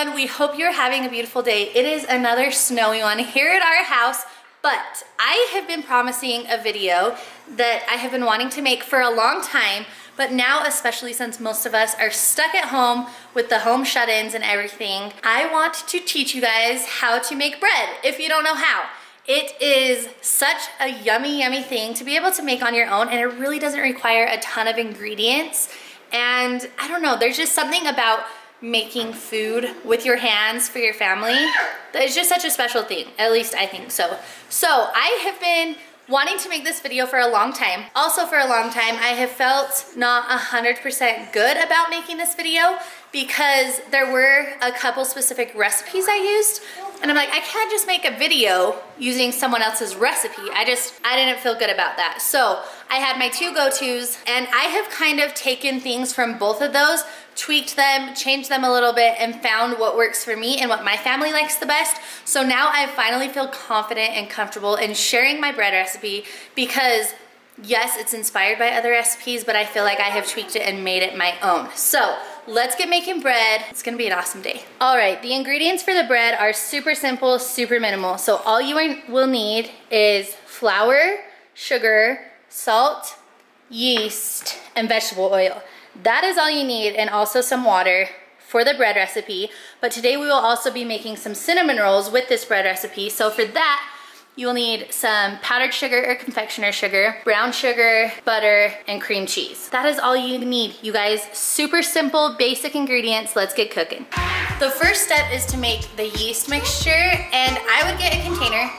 everyone. We hope you're having a beautiful day. It is another snowy one here at our house, but I have been promising a video that I have been wanting to make for a long time, but now, especially since most of us are stuck at home with the home shut-ins and everything, I want to teach you guys how to make bread if you don't know how. It is such a yummy, yummy thing to be able to make on your own, and it really doesn't require a ton of ingredients. And I don't know, there's just something about making food with your hands for your family that is just such a special thing. At least I think so. So I have been wanting to make this video for a long time. Also for a long time, I have felt not 100% good about making this video because there were a couple specific recipes I used, and I'm like, I can't just make a video using someone else's recipe. I didn't feel good about that. So I had my two go-tos, and I have kind of taken things from both of those, tweaked them, changed them a little bit, and found what works for me and what my family likes the best. So now I finally feel confident and comfortable in sharing my bread recipe because yes, it's inspired by other recipes, but I feel like I have tweaked it and made it my own. So let's get making bread. It's gonna be an awesome day. All right, the ingredients for the bread are super simple, super minimal. So all you will need is flour, sugar, salt, yeast, and vegetable oil. That is all you need, and also some water for the bread recipe. But today we will also be making some cinnamon rolls with this bread recipe. So for that, you will need some powdered sugar or confectioner sugar, brown sugar, butter, and cream cheese. That is all you need, you guys. Super simple, basic ingredients. Let's get cooking. The first step is to make the yeast mixture, and I would get a container.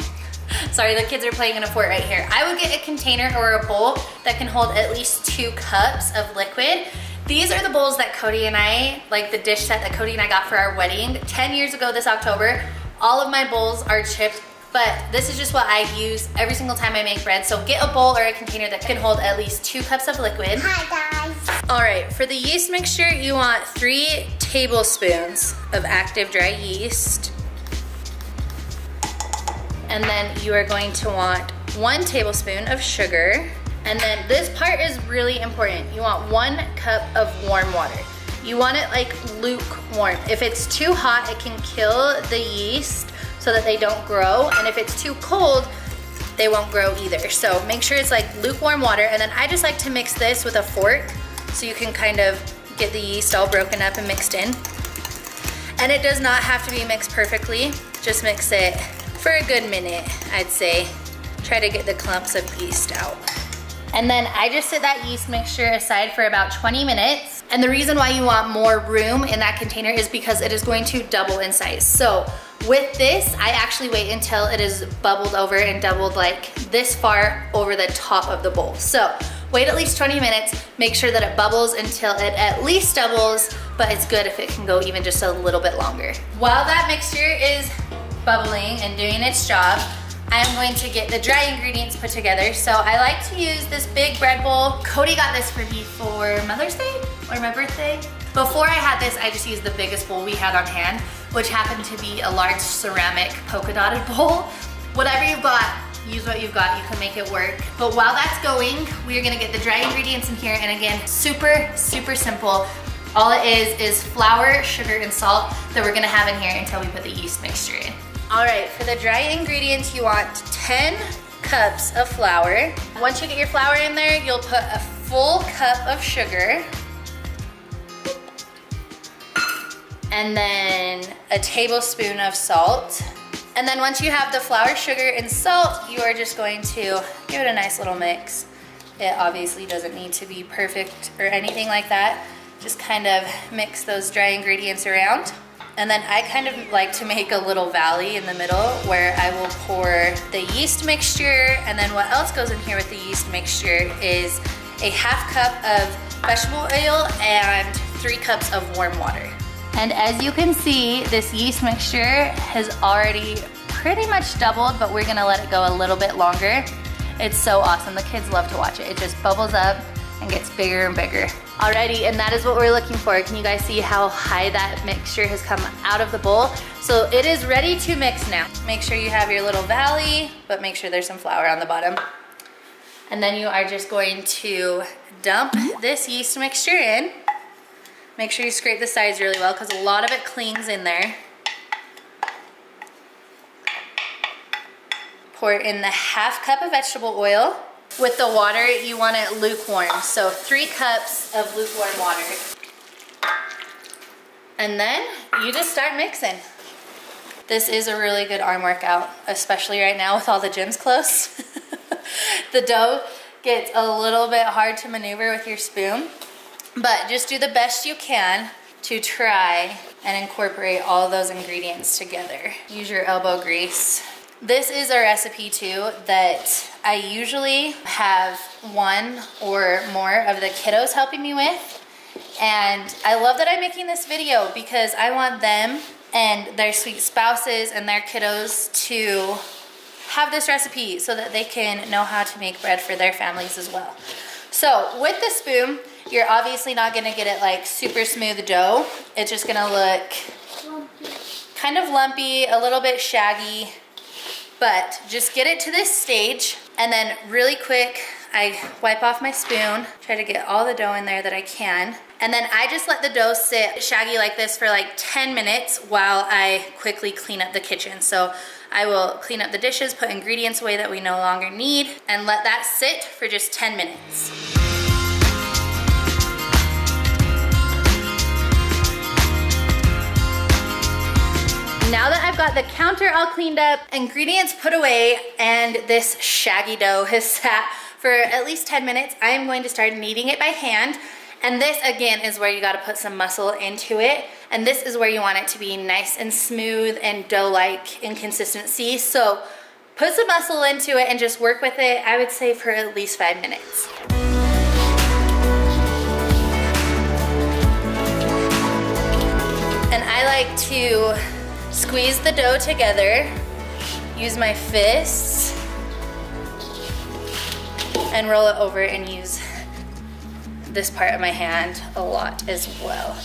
Sorry, the kids are playing in a fort right here. I would get a container or a bowl that can hold at least 2 cups of liquid. These are the bowls that Cody and I, like the dish set that Cody and I got for our wedding 10 years ago this October. All of my bowls are chipped, but this is just what I use every single time I make bread. So get a bowl or a container that can hold at least 2 cups of liquid. Hi guys. All right, for the yeast mixture, you want 3 tablespoons of active dry yeast. And then you are going to want 1 tablespoon of sugar. And then this part is really important. You want 1 cup of warm water. You want it like lukewarm. If it's too hot, it can kill the yeast so that they don't grow. And if it's too cold, they won't grow either. So make sure it's like lukewarm water. And then I just like to mix this with a fork so you can kind of get the yeast all broken up and mixed in. And it does not have to be mixed perfectly. Just mix it for a good minute, I'd say. Try to get the clumps of yeast out. And then I just set that yeast mixture aside for about 20 minutes. And the reason why you want more room in that container is because it is going to double in size. So with this, I actually wait until it is bubbled over and doubled like this far over the top of the bowl. So wait at least 20 minutes, make sure that it bubbles until it at least doubles, but it's good if it can go even just a little bit longer. While that mixture is bubbling and doing its job, I'm going to get the dry ingredients put together. So I like to use this big bread bowl. Cody got this for me for Mother's Day or my birthday. Before I had this, I just used the biggest bowl we had on hand, which happened to be a large ceramic polka dotted bowl. Whatever you've got, use what you've got, you can make it work. But while that's going, we are gonna get the dry ingredients in here, and again, super, super simple. All it is flour, sugar, and salt that we're gonna have in here until we put the yeast mixture in. All right, for the dry ingredients, you want 10 cups of flour. Once you get your flour in there, you'll put a full cup of sugar, and then a tablespoon of salt. And then once you have the flour, sugar, and salt, you are just going to give it a nice little mix. It obviously doesn't need to be perfect or anything like that. Just kind of mix those dry ingredients around. And then I kind of like to make a little valley in the middle where I will pour the yeast mixture, and then what else goes in here with the yeast mixture is a ½ cup of vegetable oil and 3 cups of warm water. And as you can see, this yeast mixture has already pretty much doubled, but we're gonna let it go a little bit longer. It's so awesome. The kids love to watch it. It just bubbles up and gets bigger and bigger. Alrighty, and that is what we're looking for. Can you guys see how high that mixture has come out of the bowl? So it is ready to mix now. Make sure you have your little valley, but make sure there's some flour on the bottom. And then you are just going to dump this yeast mixture in. Make sure you scrape the sides really well because a lot of it clings in there. Pour in the ½ cup of vegetable oil. With the water, you want it lukewarm. So 3 cups of lukewarm water. And then you just start mixing. This is a really good arm workout, especially right now with all the gyms closed. The dough gets a little bit hard to maneuver with your spoon, but just do the best you can to try and incorporate all those ingredients together. Use your elbow grease. This is a recipe too that I usually have 1 or more of the kiddos helping me with. And I love that I'm making this video because I want them and their sweet spouses and their kiddos to have this recipe so that they can know how to make bread for their families as well. So with the spoon, you're obviously not gonna get it like super smooth dough. It's just gonna look kind of lumpy, a little bit shaggy, but just get it to this stage and then really quick, I wipe off my spoon, try to get all the dough in there that I can. And then I just let the dough sit shaggy like this for like 10 minutes while I quickly clean up the kitchen. So I will clean up the dishes, put ingredients away that we no longer need, and let that sit for just 10 minutes. Now that I've got the counter all cleaned up, ingredients put away, and this shaggy dough has sat for at least 10 minutes, I am going to start kneading it by hand. And this again is where you gotta put some muscle into it. And this is where you want it to be nice and smooth and dough-like in consistency. So put some muscle into it and just work with it, I would say for at least 5 minutes. And I like to squeeze the dough together, use my fists, and roll it over and use this part of my hand a lot as well.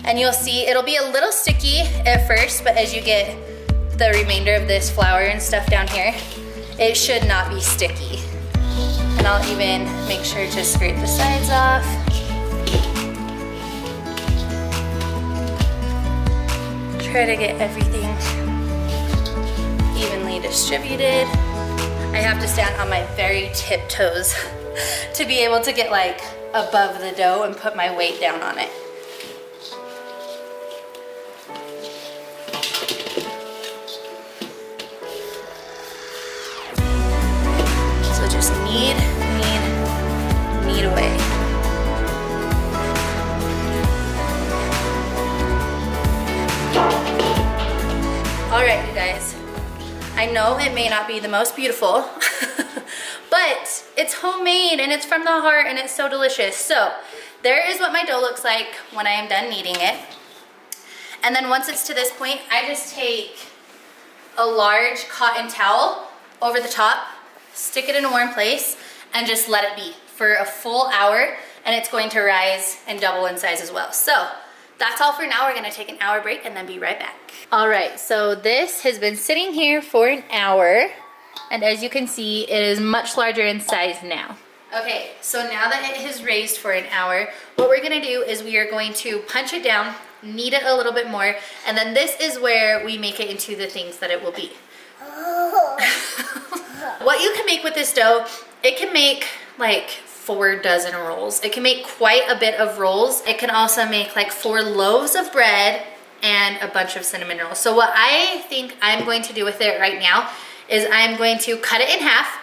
And you'll see it'll be a little sticky at first, but as you get the remainder of this flour and stuff down here, it should not be sticky. And I'll even make sure to scrape the sides off. Try to get everything evenly distributed. I have to stand on my very tiptoes to be able to get like above the dough and put my weight down on it. So just knead, knead, knead away. All right, you guys. I know it may not be the most beautiful, but it's homemade and it's from the heart and it's so delicious. So there is what my dough looks like when I am done kneading it. And then once it's to this point, I just take a large cotton towel over the top, stick it in a warm place, and just let it be for a full hour, and it's going to rise and double in size as well. So that's all for now. We're gonna take an hour break and then be right back. All right, so this has been sitting here for an hour, and as you can see, it is much larger in size now. Okay, so now that it has raised for an hour, what we're gonna do is we are going to punch it down, knead it a little bit more, and then this is where we make it into the things that it will be. What you can make with this dough, it can make like 4 dozen rolls. It can make quite a bit of rolls. It can also make like 4 loaves of bread and a bunch of cinnamon rolls. So what I think I'm going to do with it right now is I'm going to cut it in half.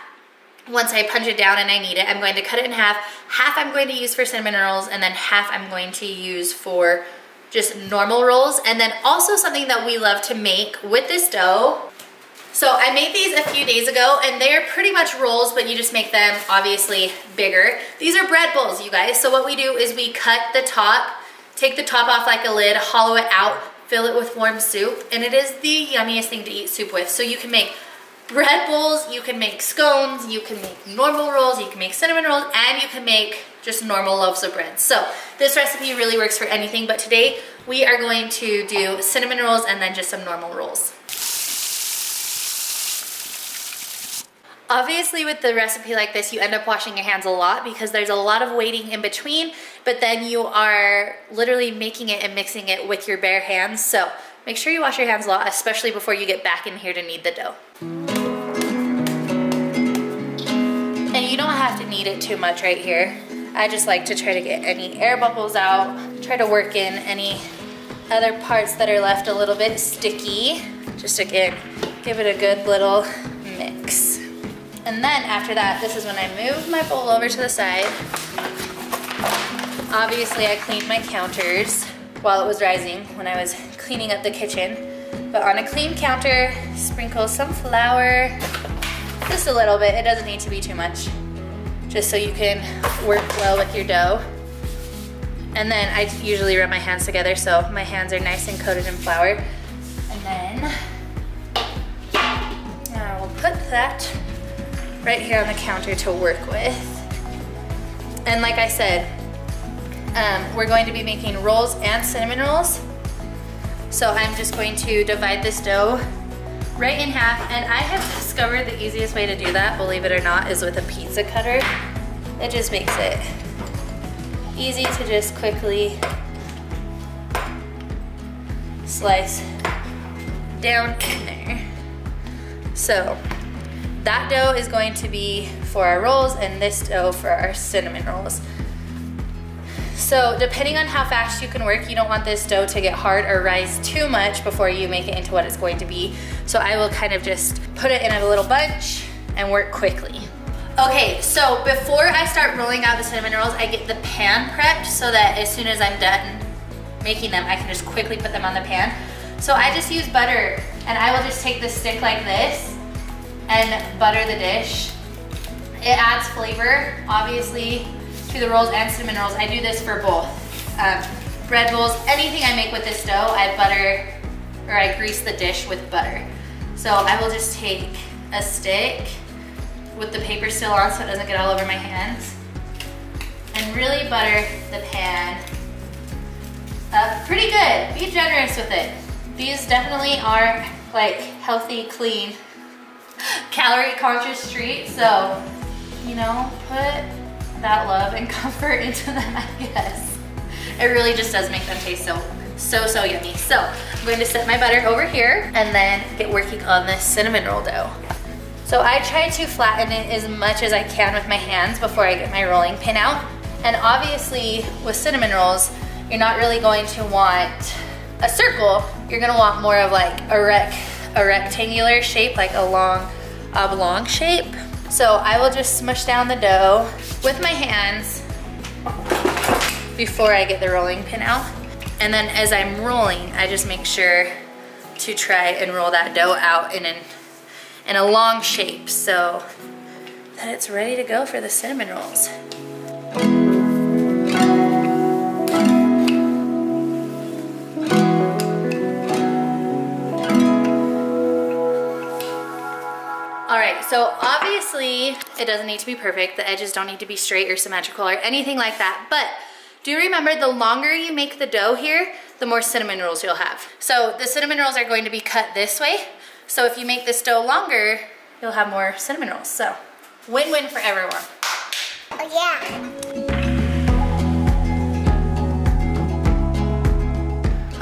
Once I punch it down and I knead it, I'm going to cut it in half. Half I'm going to use for cinnamon rolls, and then half I'm going to use for just normal rolls. And then also something that we love to make with this dough. So I made these a few days ago, and they're pretty much rolls, but you just make them obviously bigger. These are bread bowls, you guys. So what we do is we cut the top, take the top off like a lid, hollow it out, fill it with warm soup, and it is the yummiest thing to eat soup with. So you can make bread bowls, you can make scones, you can make normal rolls, you can make cinnamon rolls, and you can make just normal loaves of bread. So this recipe really works for anything, but today we are going to do cinnamon rolls and then just some normal rolls. Obviously with the recipe like this, you end up washing your hands a lot because there's a lot of waiting in between, but then you are literally making it and mixing it with your bare hands. So make sure you wash your hands a lot, especially before you get back in here to knead the dough. And you don't have to knead it too much right here. I just like to try to get any air bubbles out, try to work in any other parts that are left a little bit sticky. Just again, give it a good little mix. And then after that, this is when I move my bowl over to the side. Obviously I cleaned my counters while it was rising when I was cleaning up the kitchen. But on a clean counter, sprinkle some flour, just a little bit, it doesn't need to be too much, just so you can work well with your dough. And then I usually rub my hands together so my hands are nice and coated in flour. And then I will put that right here on the counter to work with. And like I said, we're going to be making rolls and cinnamon rolls. So I'm just going to divide this dough right in half, and I have discovered the easiest way to do that, believe it or not, is with a pizza cutter. It just makes it easy to just quickly slice down in there. So that dough is going to be for our rolls and this dough for our cinnamon rolls. So depending on how fast you can work, you don't want this dough to get hard or rise too much before you make it into what it's going to be. So I will kind of just put it in a little bunch and work quickly. Okay, so before I start rolling out the cinnamon rolls, I get the pan prepped so that as soon as I'm done making them, I can just quickly put them on the pan. So I just use butter, and I will just take the stick like this and butter the dish. It adds flavor, obviously, to the rolls and cinnamon rolls. I do this for both. Bread rolls, anything I make with this dough, I butter, or I grease the dish with butter. So I will just take a stick with the paper still on so it doesn't get all over my hands, and really butter the pan up pretty good. Be generous with it. These definitely are like healthy, clean, calorie conscious treats, so you know, put that love and comfort into them, I guess. It really just does make them taste so yummy. So I'm going to set my butter over here and then get working on this cinnamon roll dough. So I try to flatten it as much as I can with my hands before I get my rolling pin out. And obviously with cinnamon rolls, you're not really going to want a circle. You're gonna want more of like a rectangular shape, like a long oblong shape. So I will just smush down the dough with my hands before I get the rolling pin out. And then as I'm rolling, I just make sure to try and roll that dough out in a long shape so that it's ready to go for the cinnamon rolls. Alright, so obviously it doesn't need to be perfect. The edges don't need to be straight or symmetrical or anything like that, but do remember the longer you make the dough here, the more cinnamon rolls you'll have. So the cinnamon rolls are going to be cut this way. So if you make this dough longer, you'll have more cinnamon rolls. So win-win for everyone. Oh yeah.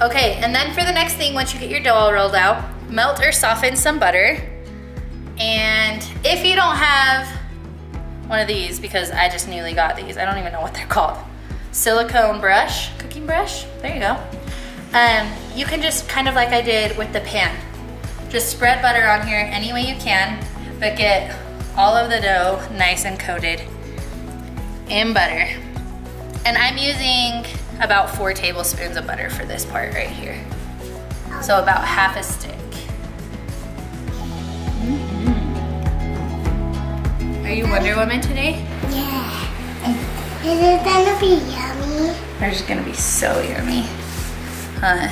Okay, and then for the next thing, once you get your dough all rolled out, melt or soften some butter. And if you don't have one of these, because I just newly got these, I don't even know what they're called. Silicone brush, cooking brush, there you go. You can just kind of like I did with the pan. Just spread butter on here any way you can, but get all of the dough nice and coated in butter. And I'm using about 4 tablespoons of butter for this part right here. So about half a stick. Are you Wonder Woman today? Yeah. Is it gonna be yummy? They're just gonna be so yummy. Huh?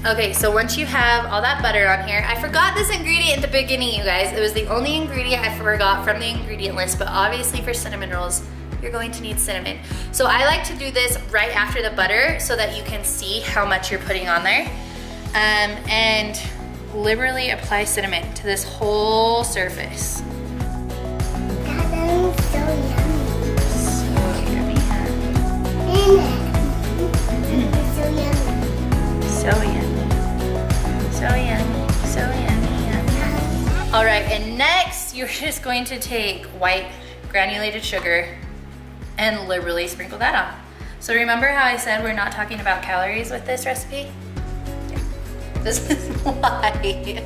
Okay, so once you have all that butter on here, I forgot this ingredient at the beginning, you guys. It was the only ingredient I forgot from the ingredient list, but obviously for cinnamon rolls, you're going to need cinnamon. So I like to do this right after the butter so that you can see how much you're putting on there. And liberally apply cinnamon to this whole surface. That is so yummy. So yummy, huh? So yummy. So yummy. So yummy. So yummy, yummy. All right, and next you're just going to take white granulated sugar and liberally sprinkle that on. So remember how I said we're not talking about calories with this recipe? This is why.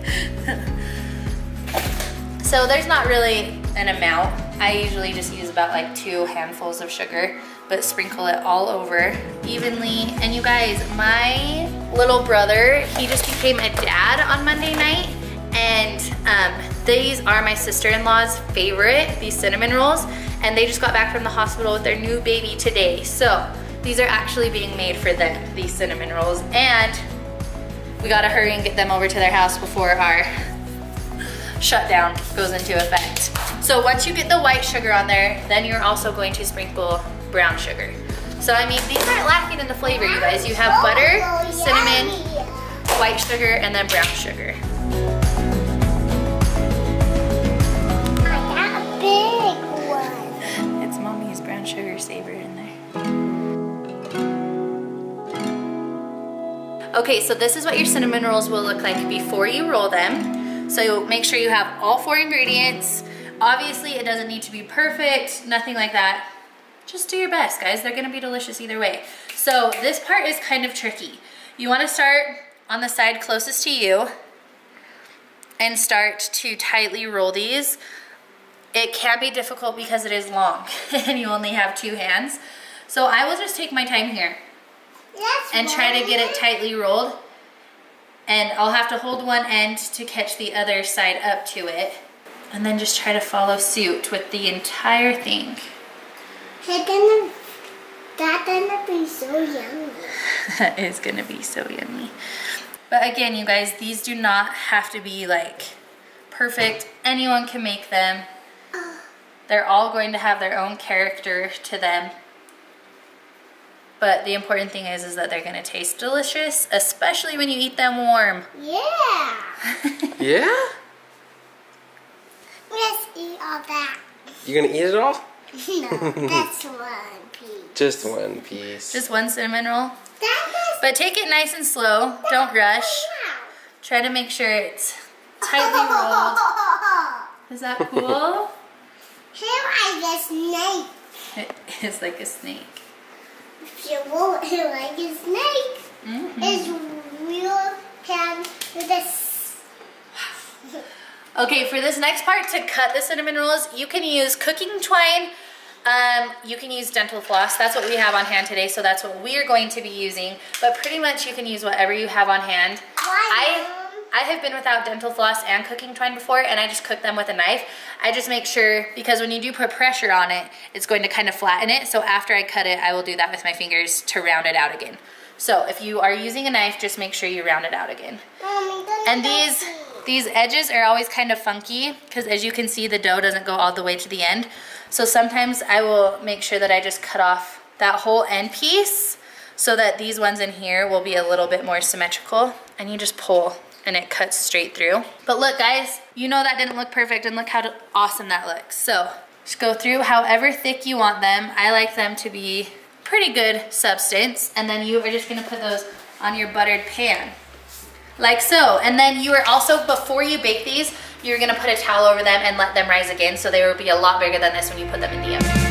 So there's not really an amount. I usually just use about like 2 handfuls of sugar, but sprinkle it all over evenly. And you guys, my little brother, he just became a dad on Monday night, and these are my sister-in-law's favorite, these cinnamon rolls, and they just got back from the hospital with their new baby today. So these are actually being made for them, these cinnamon rolls, and we gotta hurry and get them over to their house before our shutdown goes into effect. So once you get the white sugar on there, then you're also going to sprinkle brown sugar. So I mean, these aren't lacking in the flavor, you guys. You have butter, cinnamon, white sugar, and then brown sugar. I got a big one. It's mommy's brown sugar saver in there. Okay, so this is what your cinnamon rolls will look like before you roll them. So make sure you have all 4 ingredients. Obviously, it doesn't need to be perfect, nothing like that. Just do your best, guys. They're gonna be delicious either way. So this part is kind of tricky. You wanna start on the side closest to you and start to tightly roll these. It can be difficult because it is long and you only have 2 hands. So I will just take my time here and try to get it tightly rolled. And I'll have to hold one end to catch the other side up to it. And then just try to follow suit with the entire thing. That's gonna be so yummy. That is gonna be so yummy. But again, you guys, these do not have to be like perfect. Anyone can make them. They're all going to have their own character to them. But the important thing is that they're gonna taste delicious, especially when you eat them warm. Yeah. Yeah? Let's eat all that. You're gonna eat it all? No, that's one piece. Just one piece. Just one cinnamon roll. That is But take it nice and slow. Don't rush. Try to make sure it's tightly rolled. Is that cool? Here I snake. It is like a snake. If you roll it like a snake, it's real can do this. Okay, for this next part, to cut the cinnamon rolls, you can use cooking twine. You can use dental floss. That's what we have on hand today, so that's what we are going to be using. But pretty much you can use whatever you have on hand. I have been without dental floss and cooking twine before, and I just cook them with a knife. I just make sure, because when you do put pressure on it, it's going to kind of flatten it. So after I cut it, I will do that with my fingers to round it out again. So if you are using a knife, just make sure you round it out again. And these edges are always kind of funky, because as you can see, the dough doesn't go all the way to the end. So sometimes I will make sure that I just cut off that whole end piece so that these ones in here will be a little bit more symmetrical, and you just pull and it cuts straight through. But look guys, you know that didn't look perfect, and look how awesome that looks. So just go through however thick you want them. I like them to be pretty good substance, and then you are just gonna put those on your buttered pan. Like so. And then you are also, before you bake these, you're gonna put a towel over them and let them rise again, so they will be a lot bigger than this when you put them in the oven.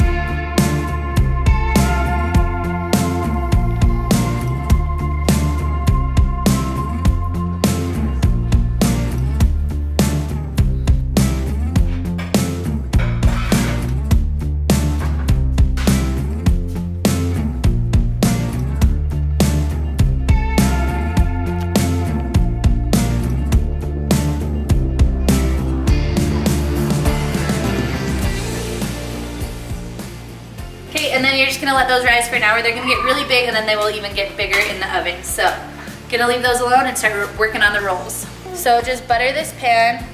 And then you're just gonna let those rise for an hour. They're gonna get really big, and then they will even get bigger in the oven. So, gonna leave those alone and start working on the rolls. So just butter this pan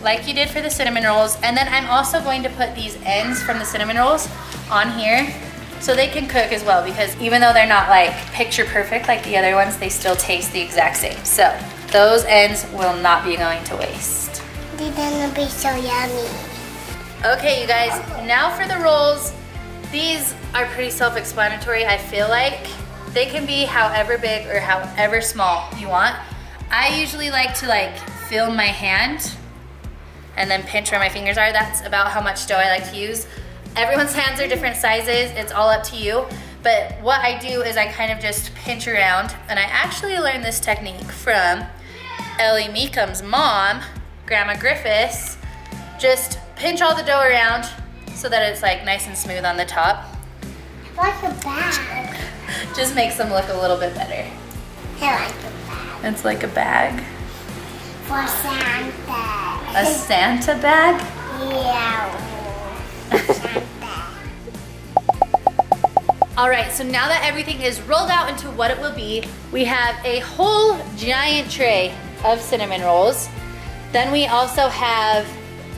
like you did for the cinnamon rolls. And then I'm also going to put these ends from the cinnamon rolls on here so they can cook as well, because even though they're not like picture perfect like the other ones, they still taste the exact same. So Those ends will not be going to waste. They're gonna be so yummy. Okay, you guys, now for the rolls. These are pretty self-explanatory, I feel like. They can be however big or however small you want. I usually like to fill my hand and then pinch where my fingers are. That's about how much dough I like to use. Everyone's hands are different sizes. It's all up to you. But what I do is I kind of just pinch around, and I actually learned this technique from Ellie Meekum's mom, Grandma Griffiths. Just pinch all the dough around so that it's like nice and smooth on the top. Like a bag. Just makes them look a little bit better. I like a bag. It's like a bag. For Santa. A Santa bag? Yeah. Santa. All right, so now that everything is rolled out into what it will be, we have a whole giant tray of cinnamon rolls. Then we also have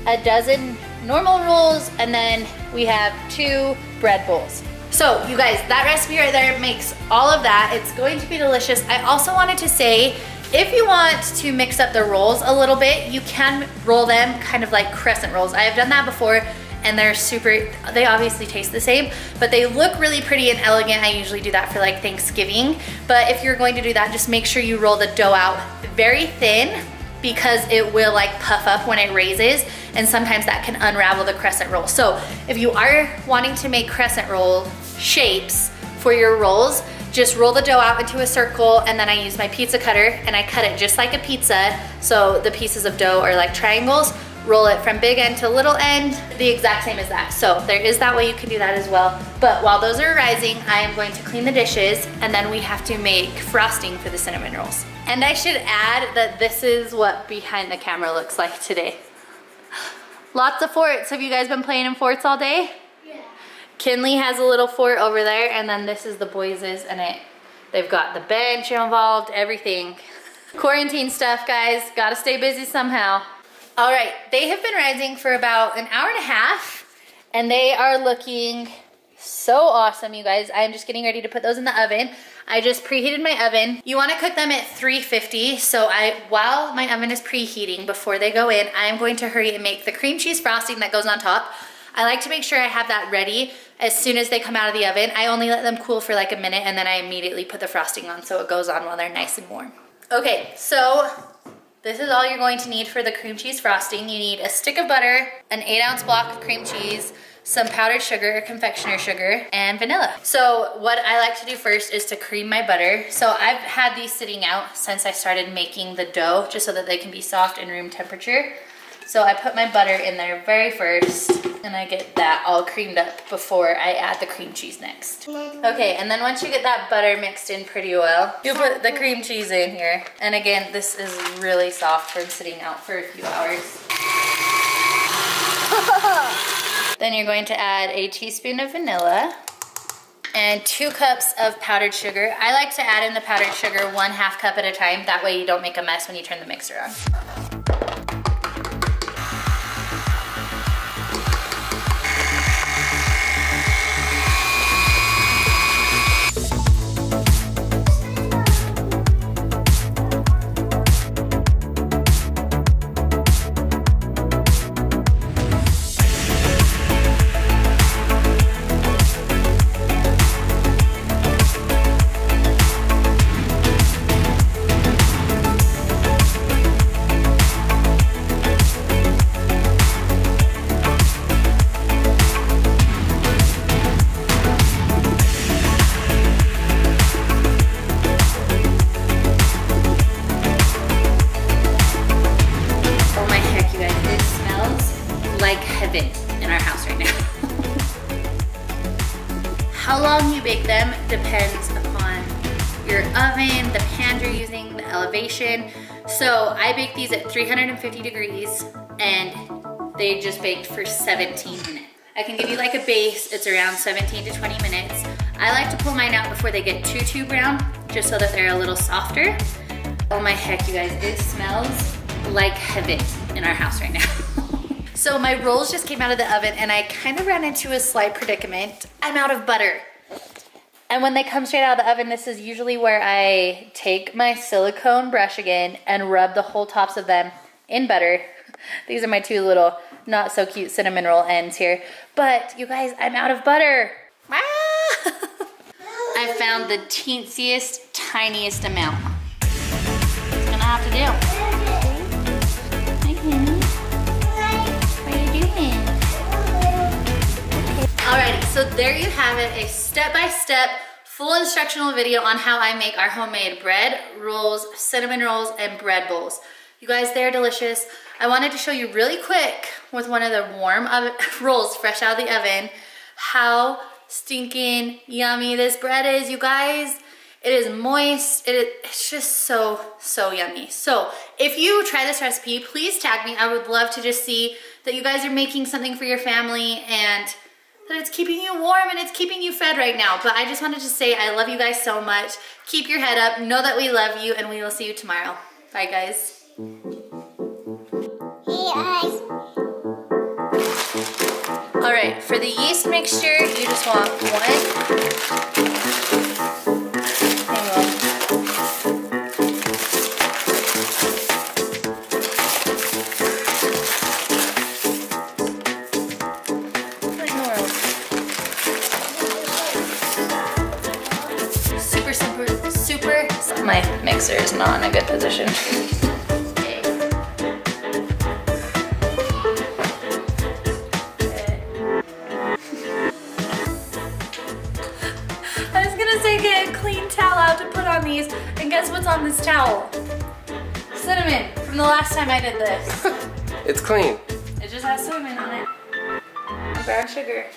a dozen normal rolls, and then we have 2 bread bowls. So you guys, that recipe right there makes all of that. It's going to be delicious. I also wanted to say, if you want to mix up the rolls a little bit, you can roll them kind of like crescent rolls. I have done that before, and they obviously taste the same, but they look really pretty and elegant. I usually do that for like Thanksgiving. But if you're going to do that, just make sure you roll the dough out very thin, because it will like puff up when it raises, and sometimes that can unravel the crescent roll. So if you are wanting to make crescent roll shapes for your rolls, just roll the dough out into a circle, and then I use my pizza cutter and I cut it just like a pizza, so the pieces of dough are like triangles. Roll it from big end to little end, the exact same as that. So there is that way you can do that as well. But while those are rising, I am going to clean the dishes, and then we have to make frosting for the cinnamon rolls. And I should add that this is what behind the camera looks like today. Lots of forts. Have you guys been playing in forts all day? Yeah. Kinley has a little fort over there, and then this is the boys', and they've got the bench involved, everything. Quarantine stuff, guys. Gotta stay busy somehow. All right, they have been rising for about an hour and a half, and they are looking so awesome, you guys. I'm just getting ready to put those in the oven. I just preheated my oven. You wanna cook them at 350, so while my oven is preheating, before they go in, I'm going to hurry and make the cream cheese frosting that goes on top. I like to make sure I have that ready as soon as they come out of the oven. I only let them cool for like a minute, and then I immediately put the frosting on so it goes on while they're nice and warm. Okay, so this is all you're going to need for the cream cheese frosting. You need a stick of butter, an 8-ounce block of cream cheese, some powdered sugar, confectioner sugar, and vanilla. So what I like to do first is to cream my butter. So I've had these sitting out since I started making the dough, just so that they can be soft and room temperature. So I put my butter in there very first, and I get that all creamed up before I add the cream cheese next. Okay, and then once you get that butter mixed in pretty well, you put the cream cheese in here. And again, this is really soft from sitting out for a few hours. Then you're going to add a teaspoon of vanilla and 2 cups of powdered sugar. I like to add in the powdered sugar 1/2 cup at a time. That way you don't make a mess when you turn the mixer on. In our house right now. How long you bake them depends upon your oven, the pan you're using, the elevation. So I bake these at 350 degrees, and they just baked for 17 minutes. I can give you like a base, it's around 17 to 20 minutes. I like to pull mine out before they get too brown, just so that they're a little softer. Oh my heck, you guys, it smells like heaven in our house right now. So my rolls just came out of the oven, and I kind of ran into a slight predicament. I'm out of butter. And when they come straight out of the oven, this is usually where I take my silicone brush again and rub the whole tops of them in butter. These are my two little not so cute cinnamon roll ends here. But you guys, I'm out of butter. Ah! I found the teensiest, tiniest amount. It's gonna have to do. Hi, honey. What are you doing? Alrighty, so there you have it, a step-by-step full instructional video on how I make our homemade bread rolls, cinnamon rolls, and bread bowls. You guys, they're delicious. I wanted to show you really quick with one of the warm rolls fresh out of the oven how stinking yummy this bread is, you guys. It is moist. It's just so yummy. So if you try this recipe, please tag me. I would love to just see that you guys are making something for your family and that it's keeping you warm and it's keeping you fed right now. But I just wanted to say I love you guys so much. Keep your head up. Know that we love you, and we will see you tomorrow. Bye, guys. Hey, guys. All right, for the yeast mixture, you just want one. Hang on. Like normal. Super. My mixer is not in a good position. Get a clean towel out to put on these, and guess what's on this towel? Cinnamon from the last time I did this. It's clean. It just has cinnamon on it. And brown sugar.